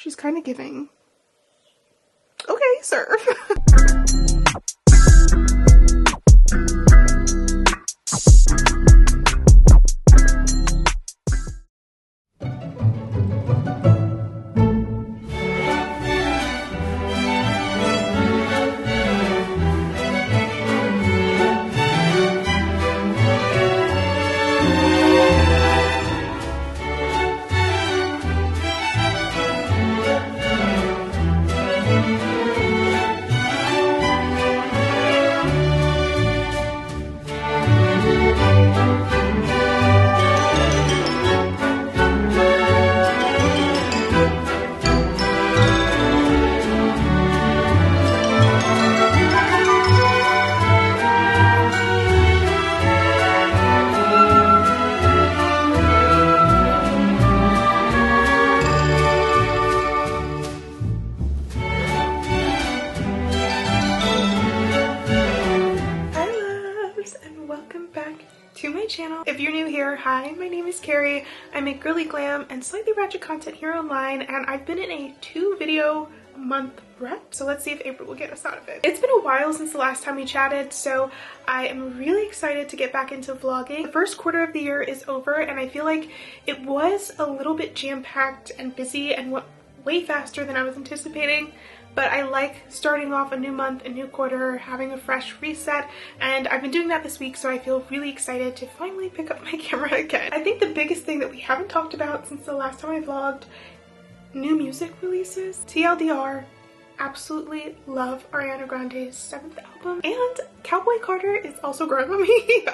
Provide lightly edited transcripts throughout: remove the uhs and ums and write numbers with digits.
She's kind of giving. Okay, sir. To my channel. If you're new here, hi, my name is Carrie. I make girly glam and slightly ratchet content here online, and I've been in a 2-video a month rut, so let's see if April will get us out of it. It's been a while since the last time we chatted, so I am really excited to get back into vlogging. The first quarter of the year is over, and I feel like it was a little bit jam-packed and busy and went way faster than I was anticipating. But I like starting off a new month, a new quarter, having a fresh reset, and I've been doing that this week, so I feel really excited to finally pick up my camera again. I think the biggest thing that we haven't talked about since the last time I vlogged, new music releases. TLDR, absolutely love Ariana Grande's 7th album, and Cowboy Carter is also growing on me.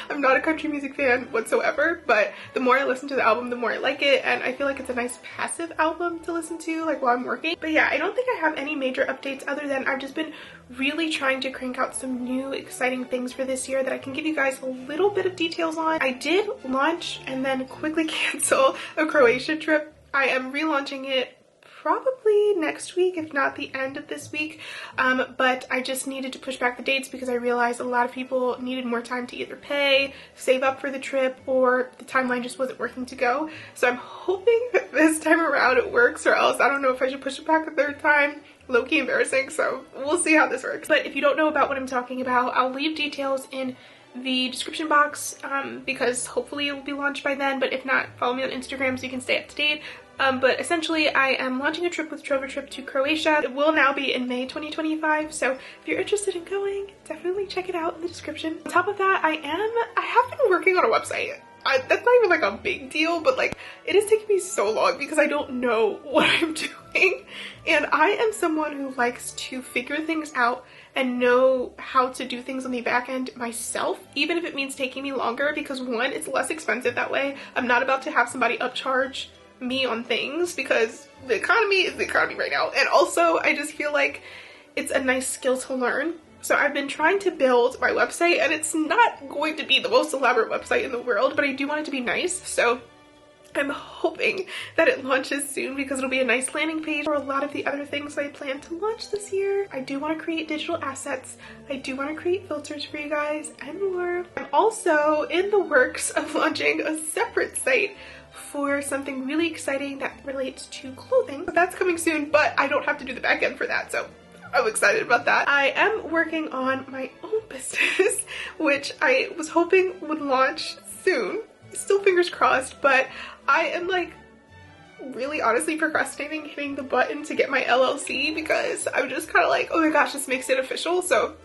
I'm not a country music fan whatsoever, but the more I listen to the album, the more I like it, and I feel like it's a nice passive album to listen to like while I'm working. But yeah, I don't think I have any major updates other than I've just been really trying to crank out some new exciting things for this year that I can give you guys a little bit of details on. I did launch and then quickly cancel a Croatia trip. I am relaunching it probably next week, if not the end of this week, but I just needed to push back the dates because I realized a lot of people needed more time to either pay, save up for the trip, or the timeline just wasn't working to go. So I'm hoping that this time around it works, or else I don't know if I should push it back a third time. Low-key embarrassing, so we'll see how this works. But if you don't know about what I'm talking about, I'll leave details in the description box because hopefully it will be launched by then, but if not, follow me on Instagram so you can stay up to date. But essentially I am launching a trip with Trova Trip to Croatia. It will now be in May 2025, so if you're interested in going, definitely check it out in the description. On top of that, I have been working on a website. That's not even like a big deal, but like it is taking me so long because I don't know what I'm doing, and I am someone who likes to figure things out and know how to do things on the back end myself, even if it means taking me longer, because one, it's less expensive that way. I'm not about to have somebody upcharge me on things because the economy is the economy right now, and also I just feel like it's a nice skill to learn. So I've been trying to build my website, and it's not going to be the most elaborate website in the world, but I do want it to be nice, so I'm hoping that it launches soon because it'll be a nice landing page for a lot of the other things I plan to launch this year. I do want to create digital assets, I do want to create filters for you guys, and more. I'm also in the works of launching a separate site for something really exciting that relates to clothing. That's coming soon, but I don't have to do the back end for that, so I'm excited about that. I am working on my own business, which I was hoping would launch soon. Still fingers crossed, but I am like really honestly procrastinating hitting the button to get my LLC because I'm just kind of like, oh my gosh, this makes it official, so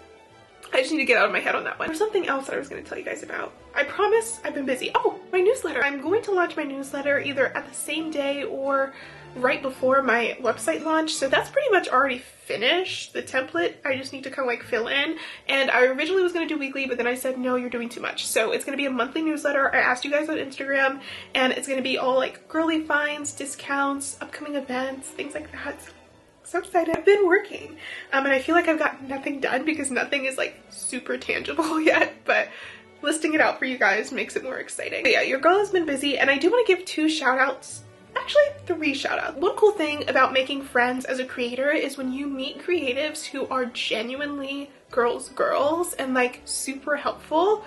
I just need to get out of my head on that one. There's something else that I was going to tell you guys about. I promise I've been busy. Oh, my newsletter. I'm going to launch my newsletter either at the same day or right before my website launch, so that's pretty much already finished. The template I just need to kind of like fill in, and I originally was going to do weekly, but then I said no, you're doing too much, so it's going to be a monthly newsletter. I asked you guys on Instagram, and it's going to be all like girly finds, discounts, upcoming events, things like that. So excited. I've been working and I feel like I've got nothing done because nothing is like super tangible yet, but listing it out for you guys makes it more exciting. But yeah, your girl has been busy, and I do want to give 2 shout outs. Actually 3 shout outs. One cool thing about making friends as a creator is when you meet creatives who are genuinely girls and like super helpful,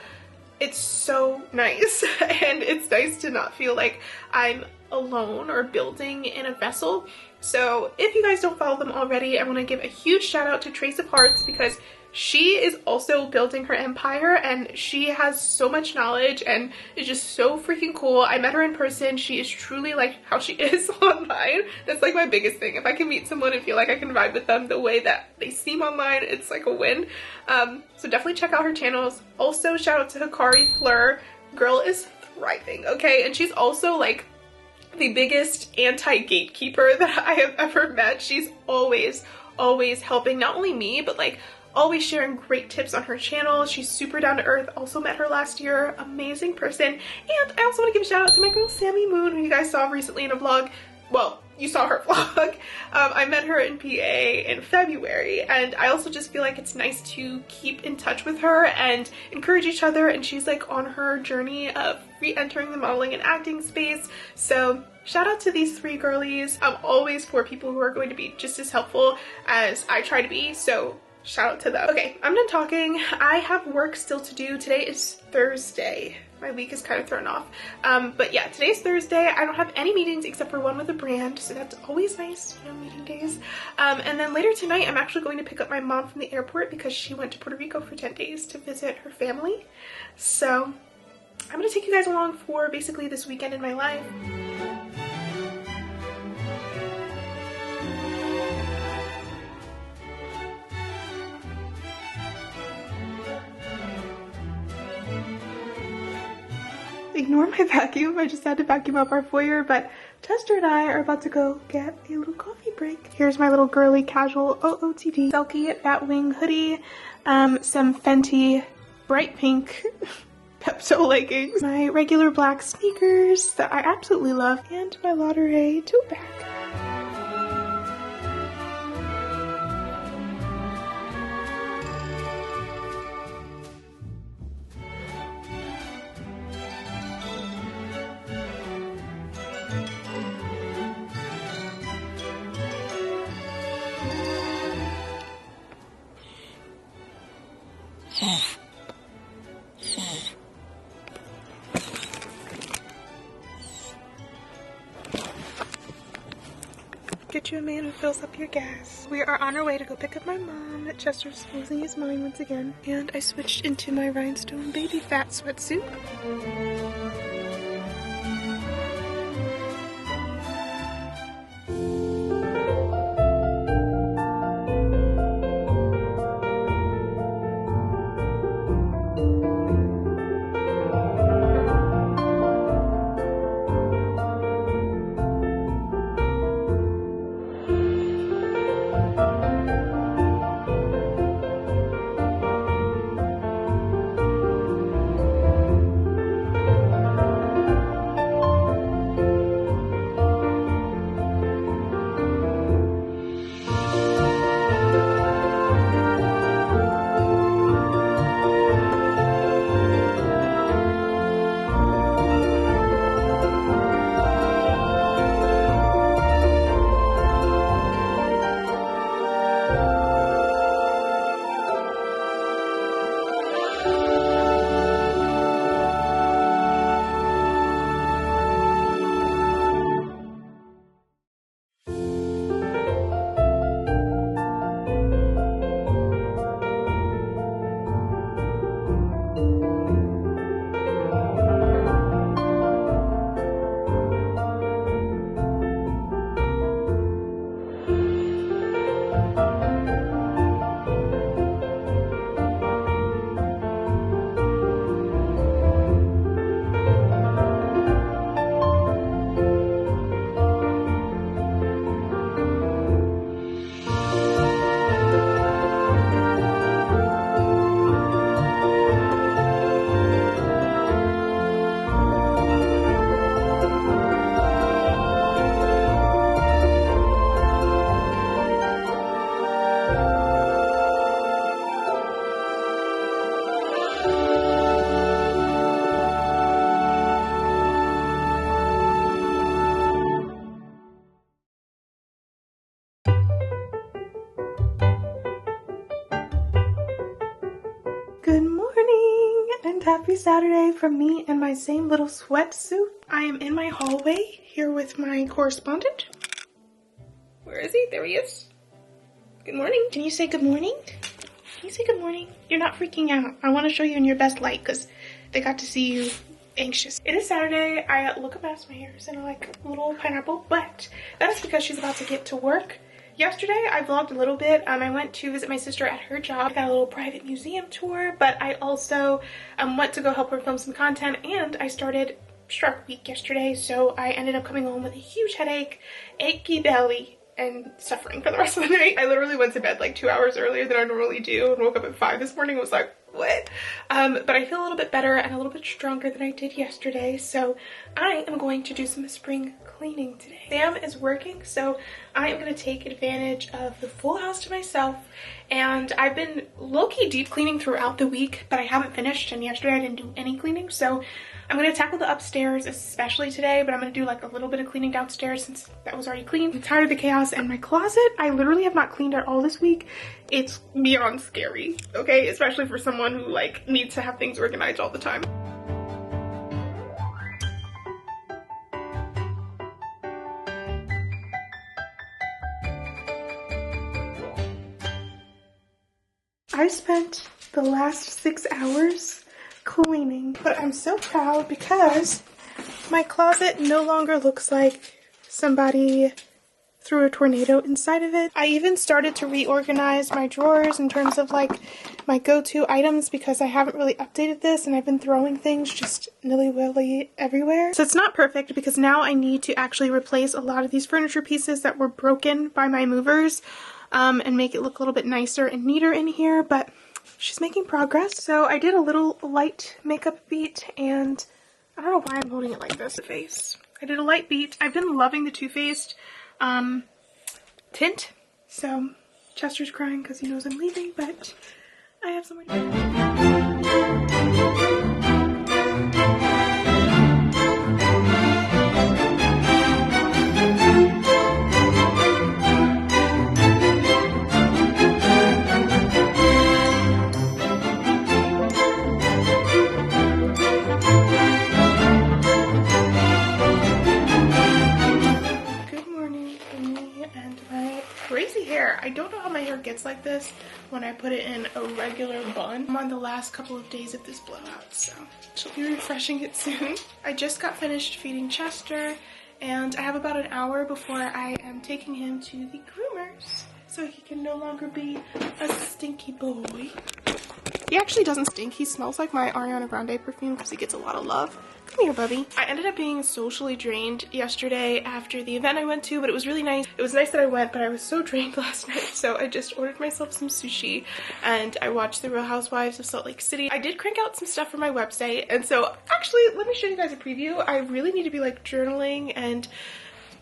it's so nice. And it's nice to not feel like I'm alone or building in a vessel. So if you guys don't follow them already, I want to give a huge shout out to Trace of Hearts because she is also building her empire and she has so much knowledge and is just so freaking cool. I met her in person. She is truly like how she is online. That's like my biggest thing. If I can meet someone and feel like I can vibe with them the way that they seem online, it's like a win. So definitely check out her channels. Also shout out to Hikari Fleur. Girl is thriving, okay? And she's also like the biggest anti-gatekeeper that I have ever met. She's always helping not only me, but like always sharing great tips on her channel. She's super down to earth. Also met her last year. Amazing person. And I also want to give a shout out to my girl Sammy Moon, who you guys saw recently in a vlog. Well, you saw her vlog. I met her in PA in February, and I also just feel like it's nice to keep in touch with her and encourage each other, and she's like on her journey of re-entering the modeling and acting space. So shout out to these three girlies. I'm always for people who are going to be just as helpful as I try to be, so shout out to them. Okay, I'm done talking. I have work still to do. Today is Thursday. My week is kind of thrown off. But yeah, today's Thursday. I don't have any meetings except for one with a brand, so that's always nice, you know, meeting days. And then later tonight, I'm actually going to pick up my mom from the airport because she went to Puerto Rico for 10 days to visit her family. So I'm gonna take you guys along for basically this weekend in my life. Ignore my vacuum, I just had to vacuum up our foyer, but Chester and I are about to go get a little coffee break. Here's my little girly casual OOTD Selkie Batwing hoodie, some Fenty bright pink Pepto leggings, my regular black sneakers that I absolutely love, and my Lauderay tote bag. Get you a man who fills up your gas. We are on our way to go pick up my mom that Chester's losing his mind once again. And I switched into my rhinestone baby fat sweatsuit. Good morning and happy Saturday from me and my same little sweatsuit. I am in my hallway here with my correspondent. Where is he? There he is. Good morning. Can you say good morning? Can you say good morning? You're not freaking out. I want to show you in your best light because they got to see you anxious. It is Saturday. I look a mess. My hair is in like a little pineapple, but that is because she's about to get to work. Yesterday, I vlogged a little bit. I went to visit my sister at her job. I got a little private museum tour, but I also went to go help her film some content, and I started Shark Week yesterday, so I ended up coming home with a huge headache, achy belly, and suffering for the rest of the night. I literally went to bed like 2 hours earlier than I normally do and woke up at 5 this morning and was like, what? But I feel a little bit better and a little bit stronger than I did yesterday, so I am going to do some spring cleaning today. Sam is working, so I am going to take advantage of the full house to myself, and I've been low-key deep cleaning throughout the week, but I haven't finished, and yesterday I didn't do any cleaning, so I'm going to tackle the upstairs especially today, but I'm going to do like a little bit of cleaning downstairs since that was already clean. I'm tired of the chaos, and my closet, I literally have not cleaned at all this week. It's beyond scary, okay? Especially for someone who like needs to have things organized all the time. I spent the last 6 hours cleaning, but I'm so proud because my closet no longer looks like somebody threw a tornado inside of it. I even started to reorganize my drawers in terms of like my go-to items because I haven't really updated this and I've been throwing things just nilly-willy everywhere. So it's not perfect because now I need to actually replace a lot of these furniture pieces that were broken by my movers and make it look a little bit nicer and neater in here, but she's making progress. So I did a little light makeup beat, and I don't know why I'm holding it like this. The face. I did a light beat. I've been loving the Too Faced tint. So Chester's crying because he knows I'm leaving, but I have somewhere to go. I don't know how my hair gets like this when I put it in a regular bun. I'm on the last couple of days of this blowout, so she'll be refreshing it soon. I just got finished feeding Chester, and I have about an hour before I am taking him to the groomers so he can no longer be a stinky boy. He actually doesn't stink. He smells like my Ariana Grande perfume because he gets a lot of love. Come here, Bubby. I ended up being socially drained yesterday after the event I went to, but it was really nice. It was nice that I went, but I was so drained last night, so I just ordered myself some sushi, and I watched The Real Housewives of Salt Lake City. I did crank out some stuff for my website, and so actually, let me show you guys a preview. I really need to be like journaling and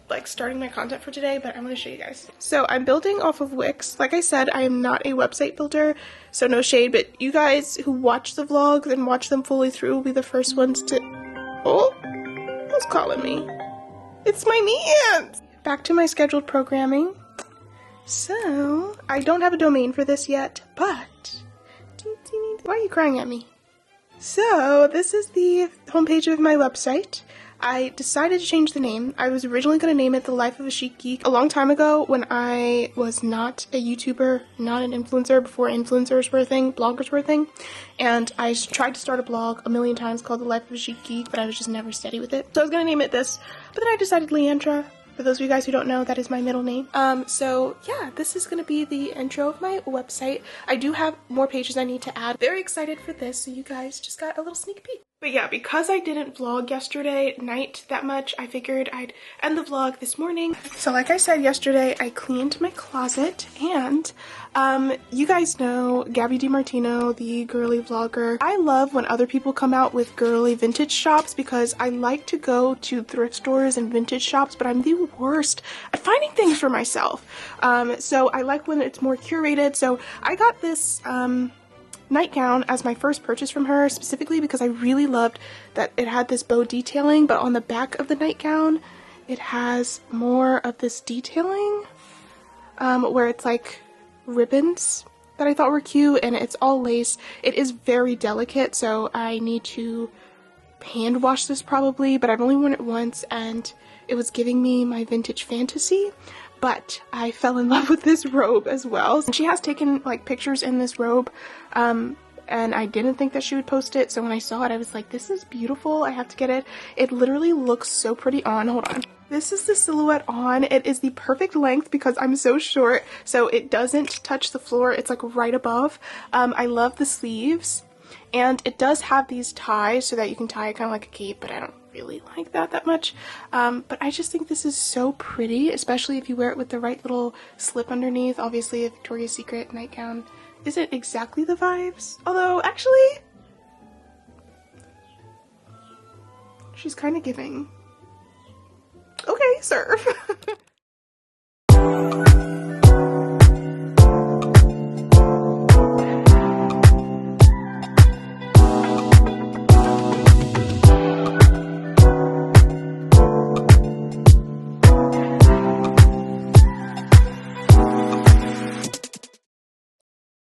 like starting my content for today, but I'm going to show you guys. So I'm building off of Wix. Like I said, I am not a website builder, so no shade, but you guys who watch the vlogs and watch them fully through will be the first ones to... Oh, who's calling me? It's my aunt! Back to my scheduled programming. So, I don't have a domain for this yet, but... Why are you crying at me? So, this is the homepage of my website. I decided to change the name. I was originally going to name it The Life of a Chic Geek a long time ago when I was not a YouTuber, not an influencer, before influencers were a thing, bloggers were a thing. And I tried to start a blog a million times called The Life of a Chic Geek, but I was just never steady with it. So I was going to name it this, but then I decided Leandra. For those of you guys who don't know, that is my middle name. So yeah, this is going to be the intro of my website. I do have more pages I need to add. Very excited for this, so you guys just got a little sneak peek. But yeah, because I didn't vlog yesterday night that much, I figured I'd end the vlog this morning. So like I said yesterday, I cleaned my closet, and you guys know Gabby DiMartino, the girly vlogger. I love when other people come out with girly vintage shops because I like to go to thrift stores and vintage shops, but I'm the worst at finding things for myself. So I like when it's more curated. So I got this nightgown as my first purchase from her, specifically because I really loved that it had this bow detailing, but on the back of the nightgown it has more of this detailing where it's like ribbons that I thought were cute, and it's all lace. It is very delicate, so I need to hand wash this probably, but I've only worn it once and it was giving me my vintage fantasy. but I fell in love with this robe as well. She has taken like pictures in this robe, and I didn't think that she would post it, so when I saw it I was like, this is beautiful, I have to get it. It literally looks so pretty on. Hold on. This is the silhouette on. It is the perfect length because I'm so short, so it doesn't touch the floor. It's like right above. I love the sleeves, and it does have these ties so that you can tie it kind of like a cape, but I don't really like that much. But I just think this is so pretty, especially if you wear it with the right little slip underneath. Obviously a Victoria's Secret nightgown isn't exactly the vibes, although actually she's kind of giving. Okay, serve.